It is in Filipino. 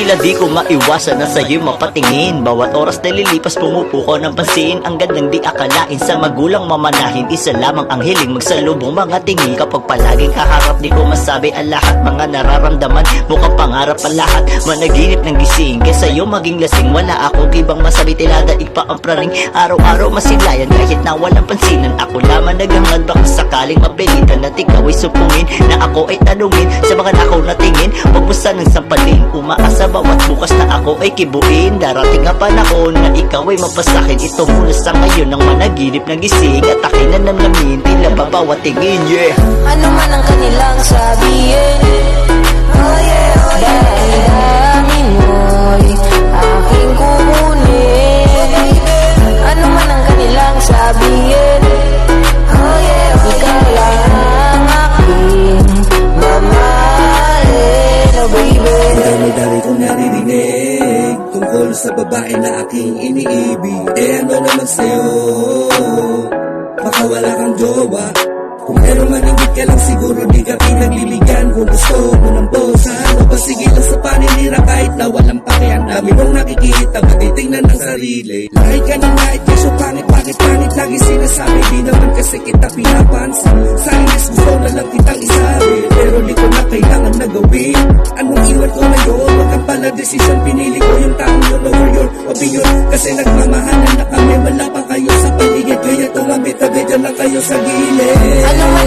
Tila di ko maiwasan na sa'yo mapatingin. Bawat oras na lilipas pumupuko ng pansin. Ang gandang di akalain sa magulang mamanahin. Isa lamang ang hiling magsalubong mga tingin. Kapag palaging kaharap di ko masabi ang lahat. Mga nararamdaman mukhang pangarap ang lahat. Managinip ng gising kaysa sa'yo maging lasing. Wala akong ibang masabi, tila daig pa ang praring. Araw-araw masilayan kahit na walang pansinan. Ako lamang naghangad baka sakaling mapilitan at ikaw ay supungin na ako ay tanungin sa mga nakaw na tingin. Huwag mo sanang sampalin, umaasa bawat bukas na ako ay kibuin. Darating ang panahon na ikaw ay mapasakin. Ito mula sa ngayon ng managinip ng gising. At akin na nalamin, tila ba bawat tingin, yeah. Ano man ang kanilang sabihin, oh yeah, oh yeah, damdamin mo'y aking kukunin. Ano man ang kanilang sabihin, oh yeah, ikaw lang ang aking mamahalin, oh baby. Dami-dami kong naririnig tungkol sa babae na aking iniibig. Eh ano naman sa'yo, baka wala kang jowa. Kung meron maningit ka lang siguro di ka pinagliligan. Kung gusto mo ng bosa, ano ba sige lang sa paninira kahit na walang pakiang dami mong nakikita, matitingnan ng sarili. Lahit ka ng lahit kaso pangit, bakit pangit lagi sinasabi? Di naman kasi kita pinapansin. Sa inis gusto na lang kitang isabi, pero di ko na kailangan na gawin. Anong iwan ko ngayon? Wag kang pala desisyon, pinili ko yung taong yun over your opinion. Kasi nagmamahalan na kami, wala pa kayo sa paligid. Kaya tumabit-tabi dyan lang kayo sa gilid. Ano man